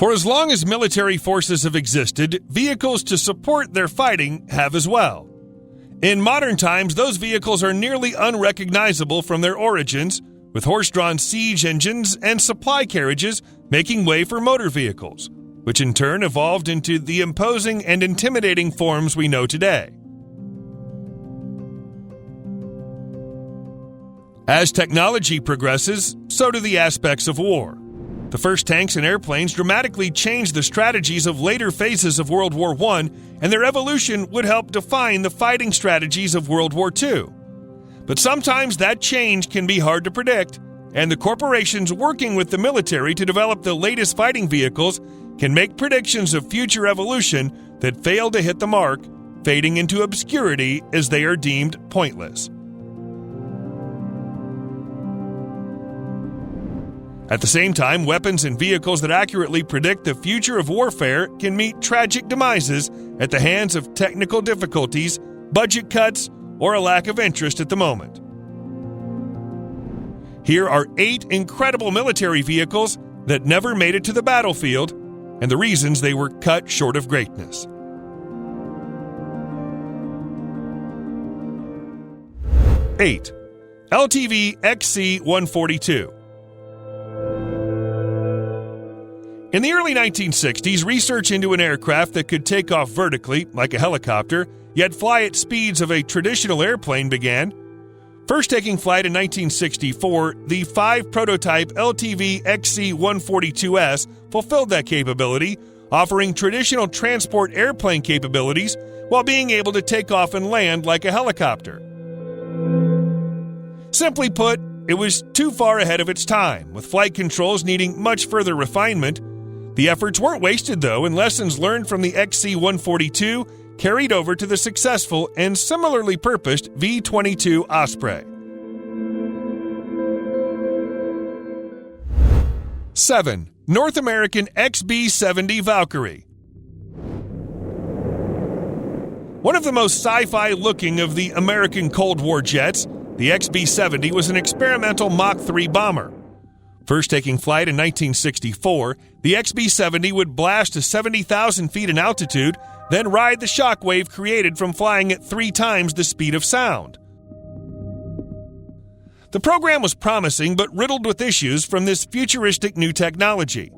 For as long as military forces have existed, vehicles to support their fighting have as well. In modern times, those vehicles are nearly unrecognizable from their origins, with horse-drawn siege engines and supply carriages making way for motor vehicles, which in turn evolved into the imposing and intimidating forms we know today. As technology progresses, so do the aspects of war. The first tanks and airplanes dramatically changed the strategies of later phases of World War I, and their evolution would help define the fighting strategies of World War II. But sometimes that change can be hard to predict, and the corporations working with the military to develop the latest fighting vehicles can make predictions of future evolution that fail to hit the mark, fading into obscurity as they are deemed pointless. At the same time, weapons and vehicles that accurately predict the future of warfare can meet tragic demises at the hands of technical difficulties, budget cuts, or a lack of interest at the moment. Here are 8 incredible military vehicles that never made it to the battlefield, and the reasons they were cut short of greatness. 8. LTV XC142. In the early 1960s, research into an aircraft that could take off vertically, like a helicopter, yet fly at speeds of a traditional airplane began. First taking flight in 1964, the 5 prototype LTV XC142S fulfilled that capability, offering traditional transport airplane capabilities while being able to take off and land like a helicopter. Simply put, it was too far ahead of its time, with flight controls needing much further refinement. The efforts weren't wasted, though, and lessons learned from the XC142 carried over to the successful and similarly purposed V-22 Osprey. 7. North American XB70 Valkyrie. One of the most sci-fi looking of the American Cold War jets, the XB70 was an experimental Mach 3 bomber. First taking flight in 1964, the XB70 would blast to 70,000 feet in altitude, then ride the shockwave created from flying at 3 times the speed of sound. The program was promising but riddled with issues from this futuristic new technology.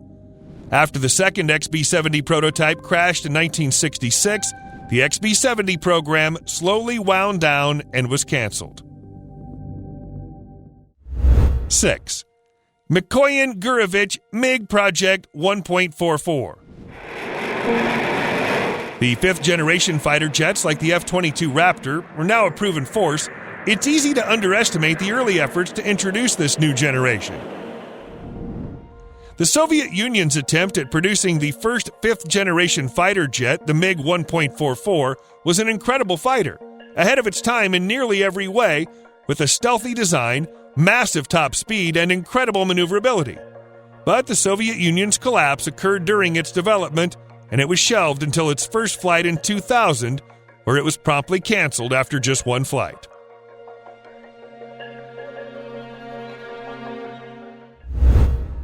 After the second XB70 prototype crashed in 1966, the XB70 program slowly wound down and was canceled. 6. Mikoyan Gurevich MiG Project 1.44. The 5th-generation fighter jets like the F-22 Raptor were now a proven force. It's easy to underestimate the early efforts to introduce this new generation. The Soviet Union's attempt at producing the first 5th-generation fighter jet, the MiG 1.44, was an incredible fighter, ahead of its time in nearly every way, with a stealthy design, massive top speed, and incredible maneuverability. But the Soviet Union's collapse occurred during its development, and it was shelved until its first flight in 2000, where it was promptly canceled after just one flight.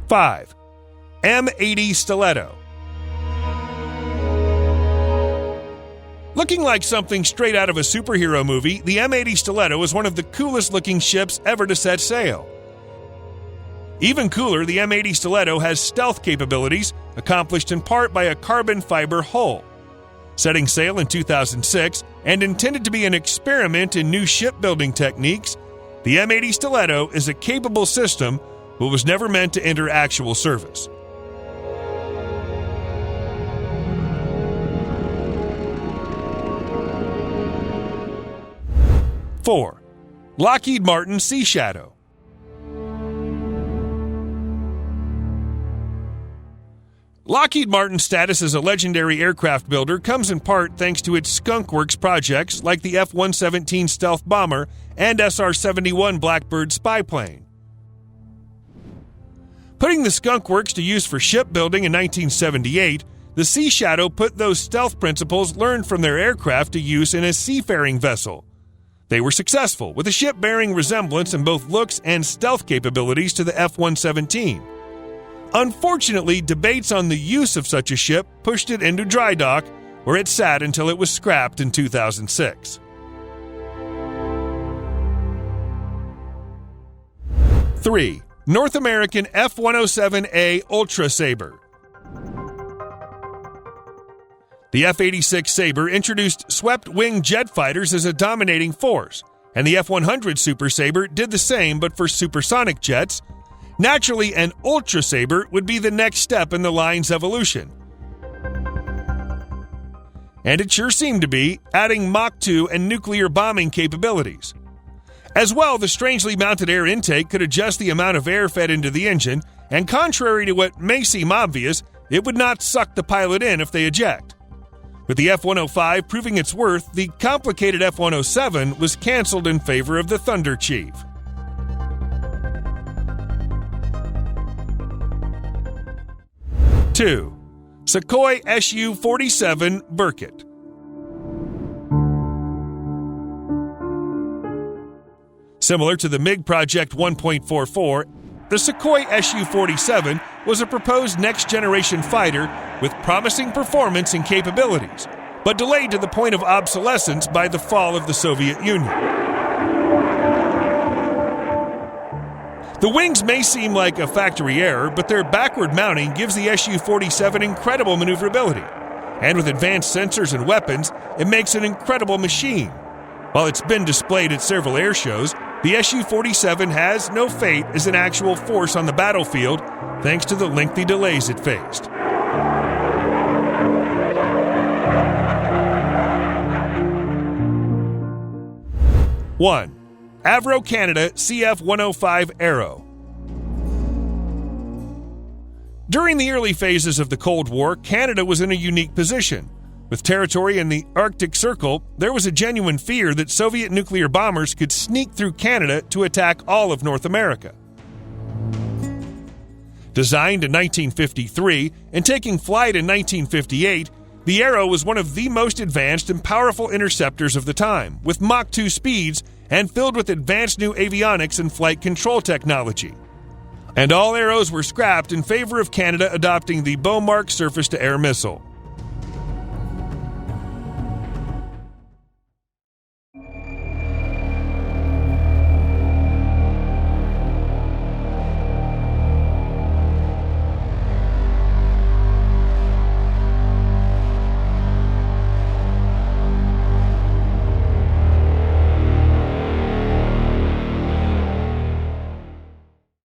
5. M80 Stiletto. Looking like something straight out of a superhero movie, the M80 Stiletto is one of the coolest-looking ships ever to set sail. Even cooler, the M80 Stiletto has stealth capabilities, accomplished in part by a carbon fiber hull. Setting sail in 2006 and intended to be an experiment in new shipbuilding techniques, the M80 Stiletto is a capable system but was never meant to enter actual service. Four. Lockheed Martin Sea Shadow. Lockheed Martin's status as a legendary aircraft builder comes in part thanks to its Skunk Works projects like the F-117 stealth bomber and SR-71 Blackbird spy plane. Putting the Skunk Works to use for shipbuilding in 1978, the Sea Shadow put those stealth principles learned from their aircraft to use in a seafaring vessel. They were successful, with a ship bearing resemblance in both looks and stealth capabilities to the F-117. Unfortunately, debates on the use of such a ship pushed it into dry dock, where it sat until it was scrapped in 2006. 3. North American F107A Ultrasaber. The F-86 Sabre introduced swept-wing jet fighters as a dominating force, and the F-100 Super Sabre did the same but for supersonic jets. Naturally, an Ultrasaber would be the next step in the line's evolution. And it sure seemed to be, adding Mach 2 and nuclear bombing capabilities. As well, the strangely mounted air intake could adjust the amount of air fed into the engine, and contrary to what may seem obvious, it would not suck the pilot in if they eject. With the F-105 proving its worth, the complicated F-107 was canceled in favor of the Thunder Chief. 2. Sukhoi Su47 Burkett. Similar to the MiG Project 1.44, the Sukhoi Su47 was a proposed next-generation fighter with promising performance and capabilities, but delayed to the point of obsolescence by the fall of the Soviet Union. The wings may seem like a factory error, but their backward mounting gives the Su-47 incredible maneuverability, and with advanced sensors and weapons, it makes an incredible machine. While it's been displayed at several air shows, the Su-47 has no fate as an actual force on the battlefield, thanks to the lengthy delays it faced. 1. Avro Canada CF-105 Arrow. During the early phases of the Cold War, Canada was in a unique position. With territory in the Arctic Circle, there was a genuine fear that Soviet nuclear bombers could sneak through Canada to attack all of North America. Designed in 1953 and taking flight in 1958, the Arrow was one of the most advanced and powerful interceptors of the time, with Mach 2 speeds and filled with advanced new avionics and flight control technology. And all Arrows were scrapped in favor of Canada adopting the Beaumark surface-to-air missile.